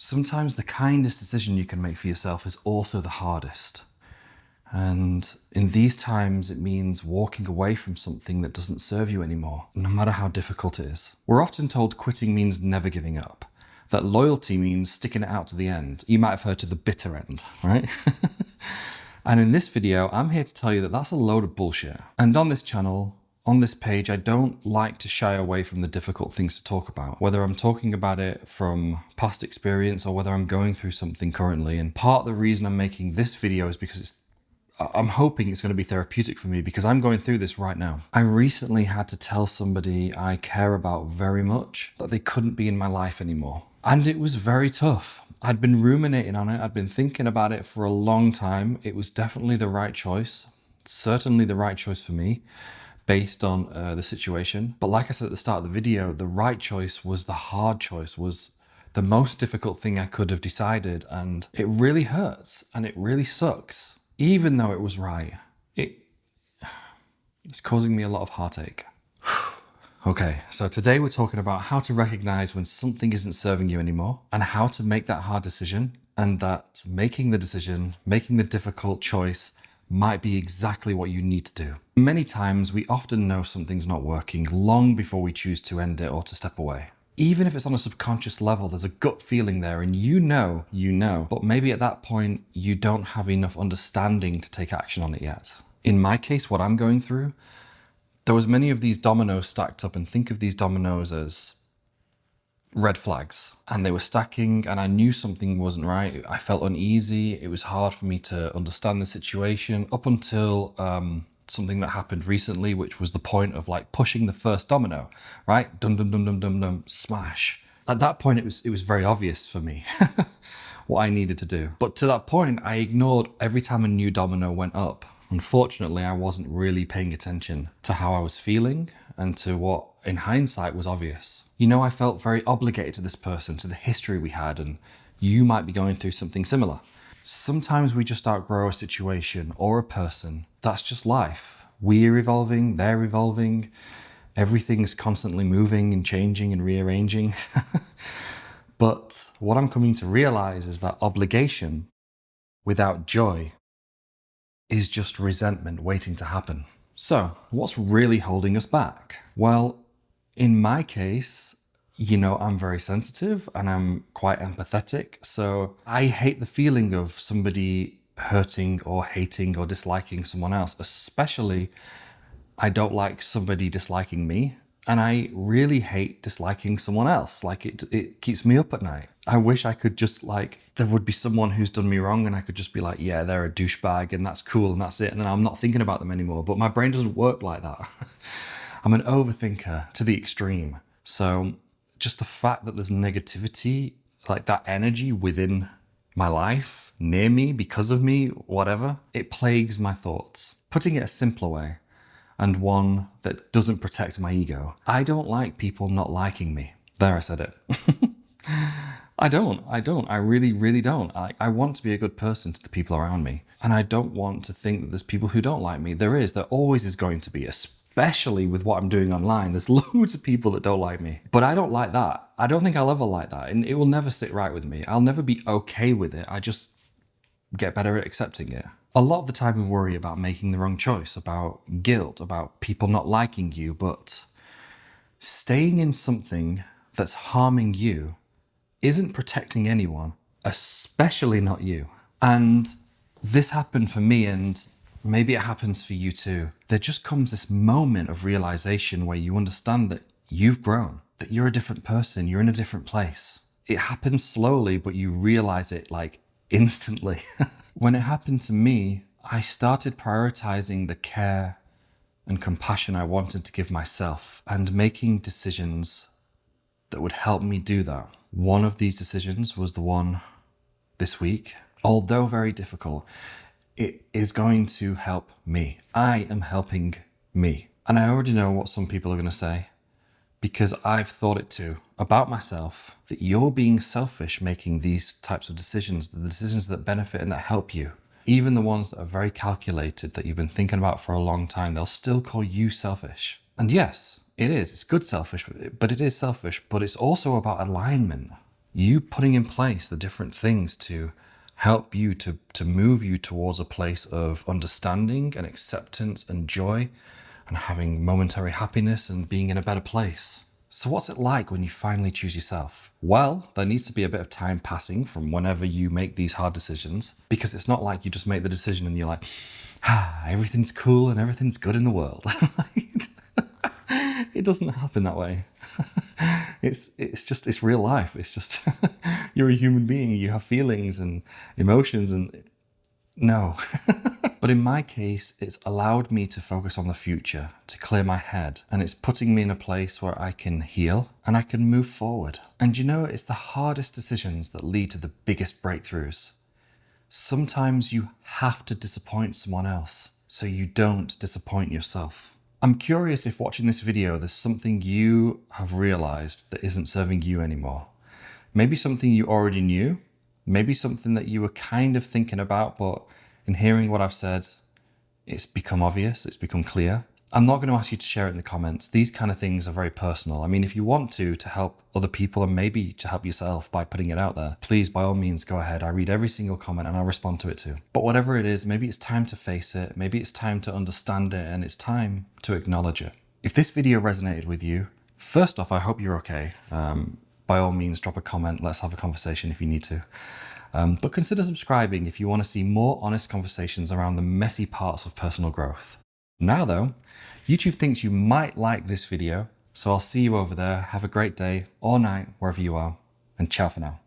Sometimes the kindest decision you can make for yourself is also the hardest. And in these times, it means walking away from something that doesn't serve you anymore, no matter how difficult it is. We're often told quitting means never giving up, that loyalty means sticking it out to the end. You might have heard to the bitter end, right? And in this video, I'm here to tell you that that's a load of bullshit. And on this channel, on this page, I don't like to shy away from the difficult things to talk about, whether I'm talking about it from past experience or whether I'm going through something currently. And part of the reason I'm making this video is because I'm hoping it's going to be therapeutic for me because I'm going through this right now. I recently had to tell somebody I care about very much that they couldn't be in my life anymore. And it was very tough. I'd been ruminating on it. I'd been thinking about it for a long time. It was definitely the right choice. Certainly the right choice for me based on the situation. But like I said at the start of the video, the right choice was the hard choice, was the most difficult thing I could have decided. And it really hurts and it really sucks. Even though it was right, it's causing me a lot of heartache. Okay, so today we're talking about how to recognize when something isn't serving you anymore and how to make that hard decision, and that making the decision, making the difficult choice might be exactly what you need to do. Many times we often know something's not working long before we choose to end it or to step away. Even if it's on a subconscious level, there's a gut feeling there and you know, but maybe at that point you don't have enough understanding to take action on it yet. In my case, what I'm going through, there was many of these dominoes stacked up, and think of these dominoes as red flags, and they were stacking and I knew something wasn't right. I felt uneasy. It was hard for me to understand the situation up until something that happened recently, which was the point of like pushing the first domino, right? Dum, dum, dum, dum, dum, dum, smash. At that point, it was very obvious for me what I needed to do. But to that point, I ignored every time a new domino went up. Unfortunately, I wasn't really paying attention to how I was feeling and to what, in hindsight, was obvious. You know, I felt very obligated to this person, to the history we had, and you might be going through something similar. Sometimes we just outgrow a situation or a person. That's just life. We're evolving, they're evolving. Everything's constantly moving and changing and rearranging. But what I'm coming to realize is that obligation without joy is just resentment waiting to happen. So, what's really holding us back? Well, in my case, you know, I'm very sensitive and I'm quite empathetic. So I hate the feeling of somebody hurting or hating or disliking someone else. Especially, I don't like somebody disliking me. And I really hate disliking someone else. Like it keeps me up at night. I wish I could just there would be someone who's done me wrong and I could just be like, yeah, they're a douchebag and that's cool and that's it. And then I'm not thinking about them anymore. But my brain doesn't work like that. I'm an overthinker to the extreme. So just the fact that there's negativity, like that energy within my life, near me, because of me, whatever, it plagues my thoughts. Putting it a simpler way, and one that doesn't protect my ego, I don't like people not liking me. There, I said it. I don't. I really, really don't. I want to be a good person to the people around me. And I don't want to think that there's people who don't like me. There always is going to be, especially with what I'm doing online. There's loads of people that don't like me. But I don't like that. I don't think I'll ever like that. And it will never sit right with me. I'll never be okay with it. I just get better at accepting it. A lot of the time we worry about making the wrong choice, about guilt, about people not liking you, but staying in something that's harming you isn't protecting anyone, especially not you. And this happened for me, and maybe it happens for you too. There just comes this moment of realization where you understand that you've grown, that you're a different person, you're in a different place. It happens slowly, but you realize it like instantly. When it happened to me, I started prioritizing the care and compassion I wanted to give myself and making decisions that would help me do that. One of these decisions was the one this week. Although very difficult, it is going to help me. I am helping me. And I already know what some people are going to say, because I've thought it too about myself, that you're being selfish making these types of decisions, the decisions that benefit and that help you. Even the ones that are very calculated, that you've been thinking about for a long time, they'll still call you selfish. And yes, it is. It's good selfish, but it is selfish. But it's also about alignment. You putting in place the different things to help you to move you towards a place of understanding and acceptance and joy and having momentary happiness and being in a better place. So what's it like when you finally choose yourself? Well, there needs to be a bit of time passing from whenever you make these hard decisions, because it's not like you just make the decision and you're like, everything's cool and everything's good in the world. It doesn't happen that way. It's real life. It's just, you're a human being. You have feelings and emotions and no. But in my case, it's allowed me to focus on the future, to clear my head, and it's putting me in a place where I can heal and I can move forward. And you know, it's the hardest decisions that lead to the biggest breakthroughs. Sometimes you have to disappoint someone else so you don't disappoint yourself. I'm curious if watching this video, there's something you have realized that isn't serving you anymore. Maybe something you already knew, maybe something that you were kind of thinking about, but in hearing what I've said, it's become obvious, it's become clear. I'm not going to ask you to share it in the comments. These kind of things are very personal. I mean, if you want to help other people and maybe to help yourself by putting it out there, please, by all means, go ahead. I read every single comment and I'll respond to it too. But whatever it is, maybe it's time to face it. Maybe it's time to understand it and it's time to acknowledge it. If this video resonated with you, first off, I hope you're okay. By all means, drop a comment. Let's have a conversation if you need to. But consider subscribing if you want to see more honest conversations around the messy parts of personal growth. Now though, YouTube thinks you might like this video, so I'll see you over there. Have a great day or night, wherever you are, and ciao for now.